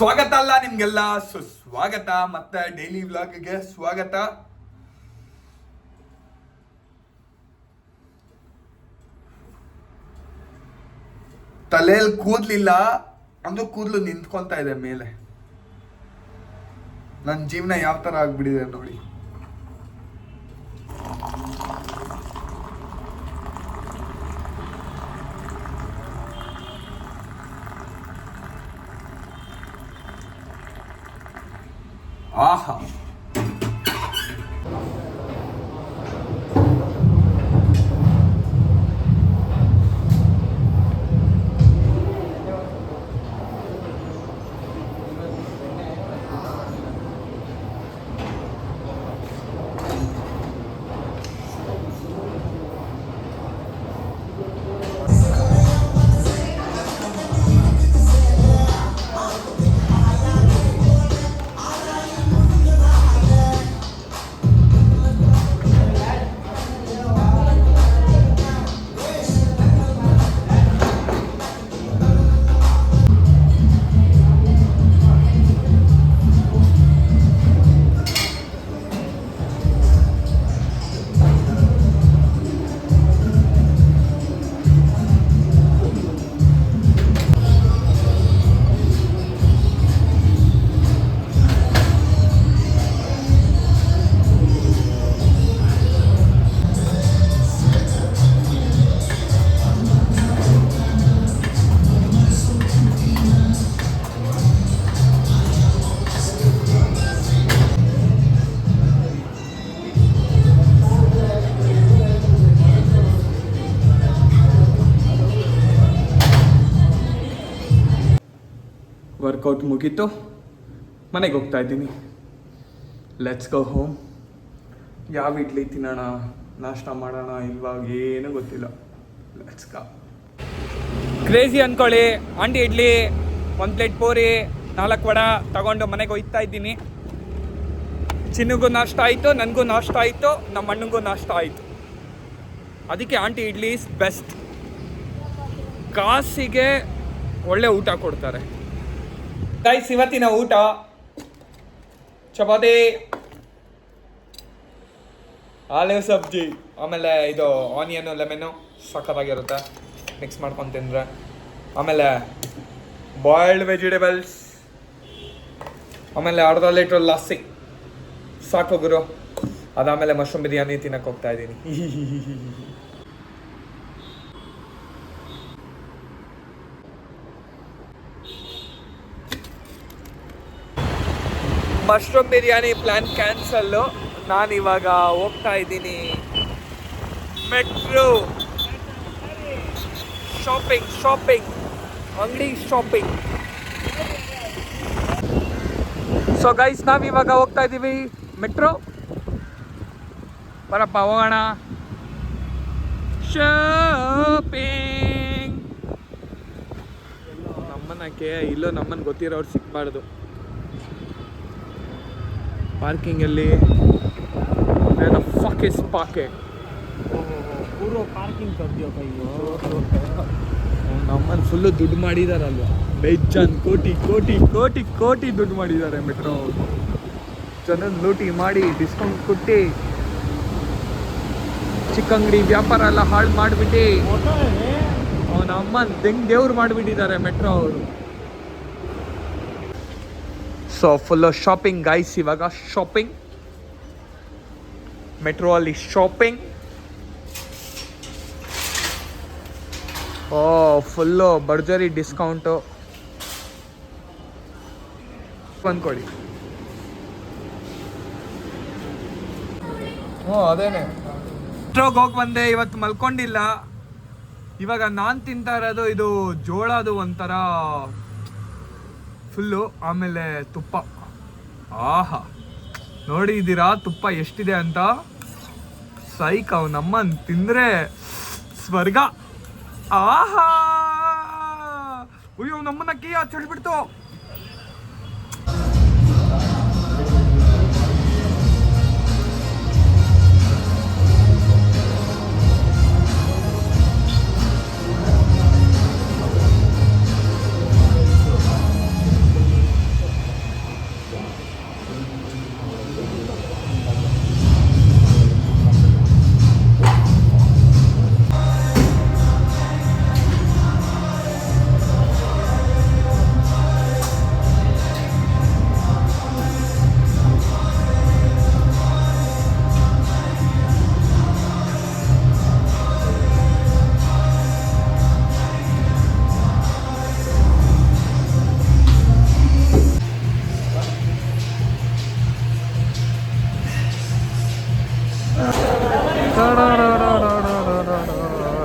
ಸ್ವಾಗತ ಅಲ್ಲ ನಿಮ್ಗೆಲ್ಲ ಸುಸ್ವಾಗತ ಮತ್ತೆ ಡೈಲಿ ವ್ಲಾಗ್ಗೆ ಸ್ವಾಗತ. ತಲೆಯಲ್ಲಿ ಕೂದ್ಲಿಲ್ಲ ಅಂದ್ರೆ ಕೂದಲು ನಿಂತ್ಕೊಂತ ಇದೆ ಮೇಲೆ. ನನ್ನ ಜೀವನ ಯಾವ ತರ ಆಗ್ಬಿಟ್ಟಿದೆ ನೋಡಿ. ಆಹಾ, ವರ್ಕೌಟ್ ಮುಗೀತು, ಮನೆಗೆ ಹೋಗ್ತಾ ಇದ್ದೀನಿ. Let's go home. ಯಾವ ಇಡ್ಲಿ ತಿನ್ನೋಣ, ನಾಷ್ಟ ಮಾಡೋಣ ಇಲ್ವಾಗ ಏನೂ ಗೊತ್ತಿಲ್ಲ. Let's go. ಕ್ರೇಜಿ ಅಂದ್ಕೊಳ್ಳಿ, ಅಂಡಿ ಇಡ್ಲಿ, 1 ಪ್ಲೇಟ್ ಪೂರಿ, 4 ವಡ ತಗೊಂಡು ಮನೆಗೆ ಹೋಗ್ತಾ ಇದ್ದೀನಿ. ಚಿನ್ನಗೂ ನಾಷ್ಟ ಆಯಿತು, ನನಗೂ ನಾಷ್ಟ ಆಯಿತು, ನಮ್ಮ ಅಣ್ಣಂಗೂ ನಾಷ್ಟ ಆಯಿತು. ಅದಕ್ಕೆ ಆಂಟಿ ಇಡ್ಲಿ ಈಸ್ ಬೆಸ್ಟ್. ಕಾಸಿಗೆ ಒಳ್ಳೆ ಊಟ ಕೊಡ್ತಾರೆ. ಗೈಸ್, ಇವತ್ತಿನ ಊಟ ಚಪಾತಿ, ಆಲೂ ಸಬ್ಜಿ, ಆಮೇಲೆ ಇದು ಆನಿಯನು ಲೆಮನ್ನು ಸಖತ್ತಾಗಿರುತ್ತೆ ಮಿಕ್ಸ್ ಮಾಡ್ಕೊಂಡು ತಿಂದರೆ. ಆಮೇಲೆ ಬಾಯ್ಲ್ಡ್ ವೆಜಿಟೇಬಲ್ಸ್, ಆಮೇಲೆ ಅರ್ಧ ಲೀಟ್ರ್ ಲಸ್ಸಿ. ಸಾಕು ಗುರು. ಅದಾದಮೇಲೆ ಮಶ್ರೂಮ್ ಬಿರಿಯಾನಿ ತಿನ್ನಕ್ಕೆ ಹೋಗ್ತಾ ಇದ್ದೀನಿ. Mushroom biryani plan cancel. ನಾನಿವಾಗ ಹೋಗ್ತಾ ಇದ್ದೀನಿ ಮೆಟ್ರೋ ಶಾಪಿಂಗ್ ಅಂಗಡಿ ಶಾಪಿಂಗ್. ಸೊ ಗೈಸ್, ನಾವಿವಾಗ ಹೋಗ್ತಾ ಇದ್ದೀವಿ ಮೆಟ್ರೋ. ಬರಪ್ಪ ಹೋಗೋಣ ಶಾಪಿಂಗ್. ನಮ್ಮನ್ನಕ್ಕೆ ಇಲ್ಲೋ ನಮ್ಮನ್ನು ಗೊತ್ತಿರೋರು ಸಿಕ್ಬಾರ್ದು. ಪಾರ್ಕಿಂಗಲ್ಲಿ ಫಕ್ ಇಸ್ ಪಾರ್ಕಿಂಗ್. ಪೂರ್ವ ಪಾರ್ಕಿಂಗ್ ಕರ್ದಿಯೋ ಕೈಯೋ. ನಮ್ಮನ್ನು ಫುಲ್ಲು ದುಡ್ಡು ಮಾಡಿದಾರಲ್ವ, ಬೇಜಾನ್ ಕೋಟಿ ಕೋಟಿ ಕೋಟಿ ಕೋಟಿ ದುಡ್ಡು ಮಾಡಿದ್ದಾರೆ ಮೆಟ್ರೋ ಅವರು. ಜನನ ಲೂಟಿ ಮಾಡಿ ಡಿಸ್ಕೌಂಟ್ ಕೊಟ್ಟು ಚಿಕ್ಕಂಗಡಿ ವ್ಯಾಪಾರ ಎಲ್ಲ ಹಾಳು ಮಾಡಿಬಿಟ್ಟು ನಮ್ಮನ್ನು ದೇವ್ರು ಮಾಡಿಬಿಟ್ಟಿದ್ದಾರೆ ಮೆಟ್ರೋ ಅವರು. So full shopping guys. ಇವಾಗ ಶಾಪಿಂಗ್ ಮೆಟ್ರೋ ಅಲ್ಲಿ ಶಾಪಿಂಗ್. ಫುಲ್ಲು ಭರ್ಜರಿ ಡಿಸ್ಕೌಂಟು. ಬಂದ್ಕೊಡಿ. ಅದೇನೆ ಮೆಟ್ರೋಗೆ ಹೋಗಿ ಬಂದೆ. ಇವತ್ತು ಮಲ್ಕೊಂಡಿಲ್ಲ. ಇವಾಗ ನಾನು ತಿಂತಾ ಇರೋದು ಇದು ಜೋಳದು ಒಂಥರ ಫುಲ್ಲು. ಆಮೇಲೆ ತುಪ್ಪ. ಆಹಾ, ನೋಡಿದ್ದೀರಾ ತುಪ್ಪ ಎಷ್ಟಿದೆ ಅಂತ? ಸೈಕ್. ಅವು ನಮ್ಮನ್ನು ತಿಂದರೆ ಸ್ವರ್ಗ. ಆಹಾ, ಅಯ್ಯೋ ನಮ್ಮನ್ನ ಕೀ ಹಚ್ಚಿಡ್ಬಿಡ್ತು.